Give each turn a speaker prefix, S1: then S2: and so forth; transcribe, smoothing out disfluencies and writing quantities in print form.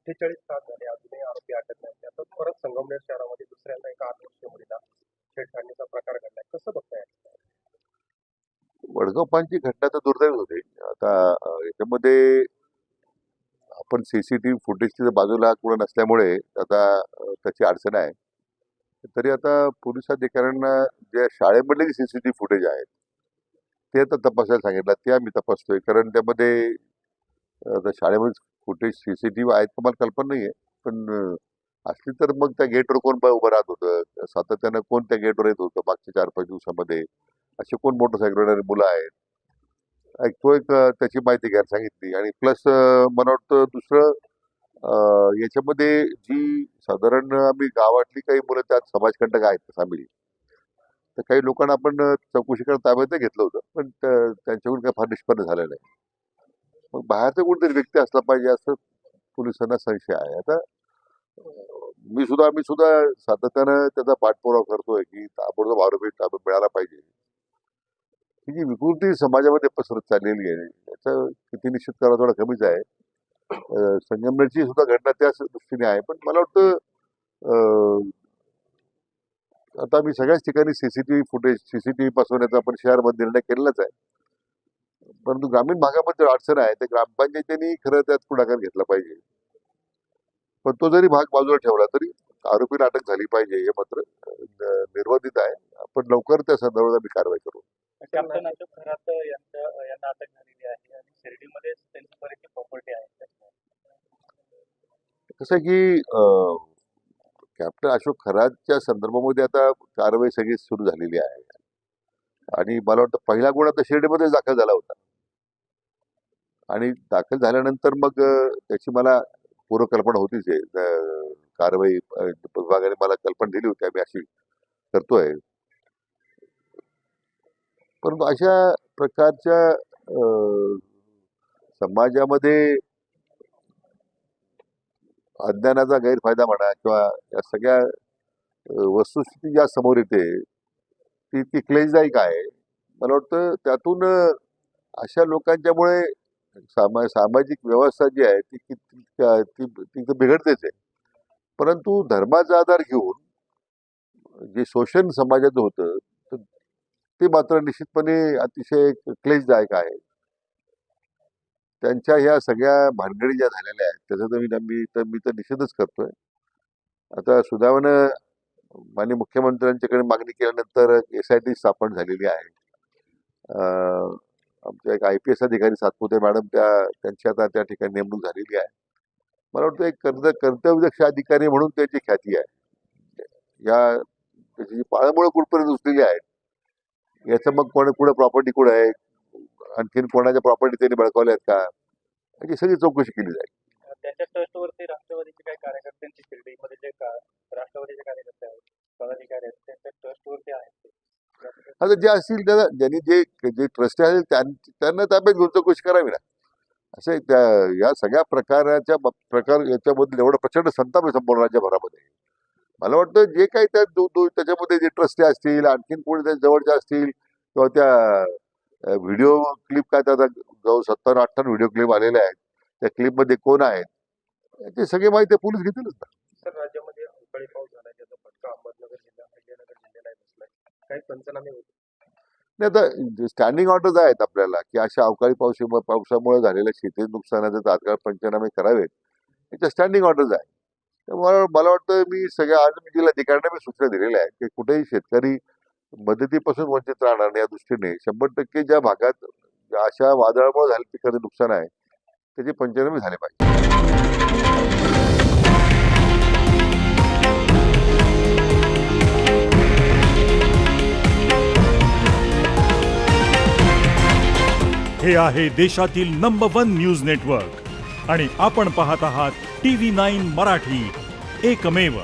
S1: 48 तास झाले अजूनही आरोपी अटक नाही. आता परत संगमनेर शहरामध्ये दुसऱ्यांदा एका 8 वर्षीय मुलीला छेडछाडणीचा प्रकार घडलाय. कसं बघताय?
S2: वडगाव पानची घटना तर दुर्दैव होती. आता याच्यामध्ये आपण सीसीटीव्ही फुटेजची बाजूला कुठं नसल्यामुळे आता त्याची अडचण आहे. तरी आता पोलीस अधिकाऱ्यांना ज्या शाळेमधले जे सीसीटीव्ही फुटेज आहेत ते आता तपासायला सांगितलं. ते आम्ही तपासतोय. कारण त्यामध्ये आता शाळेमध्ये फुटेज सीसीटीव्ही आहेत का मला कल्पना नाहीये. पण असली तर मग त्या गेटवर कोण उभं राहत होतं, सातत्यानं कोण त्या गेटवर येत होतं मागच्या 4-5 दिवसामध्ये, असे कोण मोटरसायकलवर मुलं आहेत, एक त्याची माहिती घ्यायला सांगितली. आणि प्लस मला वाटतं दुसरं याच्यामध्ये जी साधारण आम्ही गावातली काही मुलं त्यात समाजकंटक आहेत सामील, तर काही लोकांना आपण चौकशी करता ताब्यात घेतलं होतं. पण त्यांच्याकडून काही फार निष्पन्न झालं नाही. मग बाहेरचा कोणतरी व्यक्ती असला पाहिजे असं पोलिसांना संशय आहे. आता आम्ही सुद्धा सातत्यानं त्याचा पाठपुरावा करतोय की ताबडतोब आरोपी ताब्यात मिळाला पाहिजे. ही जी विकृती समाजामध्ये पसरत चाललेली आहे याचा किती निश्चित करावा थोडा कमीच आहे. संगमनेरची सुद्धा घटना त्याच दृष्टीने आहे. पण मला वाटतं आता आम्ही सगळ्याच ठिकाणी सीसीटीव्ही बसवण्याचा आपण शहरामध्ये निर्णय केलेलाच आहे. परंतु ग्रामीण भागामध्ये अडचण आहे ते ग्रामपंचायतींनी खरं त्यात पुढाकार घेतला पाहिजे. पण तो जरी भाग बाजूला ठेवला तरी आरोपीला अटक झाली पाहिजे हे मात्र निर्बंधित आहे. आपण लवकर त्या संदर्भात आम्ही कारवाई करू.
S1: कॅप्टन अशोक खरात यांना अटक झालेली आहे आणि शिर्डीमध्ये त्यांची बरीचशी प्रॉपर्टी आहे.
S2: कसं आहे की कॅप्टन अशोक खरातच्या संदर्भामध्ये आता कारवाई सगळी सुरू झालेली आहे. आणि मला वाटतं पहिला गुन्हा तर शिर्डीमध्येच दाखल झाला होता. आणि दाखल झाल्यानंतर मग त्याची मला पूर्वकल्पना होतीच आहे. कारवाई विभागाने मला कल्पना दिली होती आम्ही अशी करतोय. परंतु अशा प्रकारच्या समाजामध्ये अज्ञानाचा गैरफायदा म्हणा किंवा या सगळ्या वस्तुस्थिती ज्या समोर येते ती क्लेशदायक आहे. मला वाटतं त्यातून अशा लोकांच्यामुळे सामाजिक व्यवस्था जी आहे ती बिघडतेच आहे. परंतु धर्माचा आधार घेऊन जे शोषण समाजाचं होतं ते मात्र निश्चितपणे अतिशय क्लेशदायक आहे. त्यांच्या ह्या सगळ्या भानगडी ज्या झालेल्या आहेत त्याचा मी तर निषेधच करतोय. आता सुदैवानं माननीय मुख्यमंत्र्यांच्याकडे मागणी केल्यानंतर SIT स्थापन झालेली आहे. आमच्या एक IPS अधिकारी सातपुते मॅडम त्यांची आता त्या ठिकाणी नेमणूक झालेली आहे. मला वाटतं एक कर्तव्यदक्ष अधिकारी म्हणून त्याची ख्याती आहे. या त्याची जी पाळंमुळं कुठपर्यंत उचलेली आहेत याचं मग कुठे प्रॉपर्टी कुठं आहे, आणखीन कोणाच्या प्रॉपर्टी त्यांनी बळकावल्या आहेत का, याची सगळी चौकशी केली जाईल.
S1: त्यांच्या ट्रस्टवरती राष्ट्रवादीचे काही कार्यकर्त्यांची शिर्डीमध्ये जे राष्ट्रवादीचे कार्यकर्ते आहेत, पदाधिकारी आहेत, त्यांच्या ट्रस्टवरती आहेत.
S2: आता जे असतील त्याला ज्यांनी जे ट्रस्ट आहे त्यांना ताब्यात घेऊन चौकशी करावी ना. असे या सगळ्या प्रकार याच्याबद्दल एवढं प्रचंड संताप आहे संपूर्ण राज्यभरामध्ये. मला वाटतं जे काही त्याच्यामध्ये जे ट्रस्टी असतील, आणखीन कोणी त्या जवळच्या असतील किंवा त्या व्हिडिओ क्लिप काय आता जवळ 70-78 व्हिडिओ क्लिप आलेल्या आहेत, त्या क्लिपमध्ये कोण आहेत याची सगळी माहिती पोलीस घेतीलच ना.
S1: सर, राज्यामध्ये अवकाळी पाऊस झाला त्याचा फटका अहमदनगर जिल्हा विजयनगर जिल्ह्याला बसलाय. काही पंचनामे होते
S2: नाही आता स्टँडिंग ऑर्डर्स आहेत आपल्याला की अशा अवकाळी पावसामुळे झालेल्या शेती नुकसानाचे तात्काळ पंचनामे करावेत, याच्या स्टँडिंग ऑर्डर्स आहेत. त्यामुळे मला वाटतं मी आज जिल्हाधिकाऱ्यांना सूचना दिलेल्या आहेत की कुठेही शेतकरी मदतीपासून वंचित राहणार नाही या दृष्टीने 100% ज्या भागात अशा वादळामुळे झालेलं पिकाचं नुकसान आहे त्याचे पंचनामे झाले पाहिजे.
S3: हे आहे देशातील नंबर 1 न्यूज नेटवर्क आणि आपण पाहत आहात TV9 मराठी, एकमेव.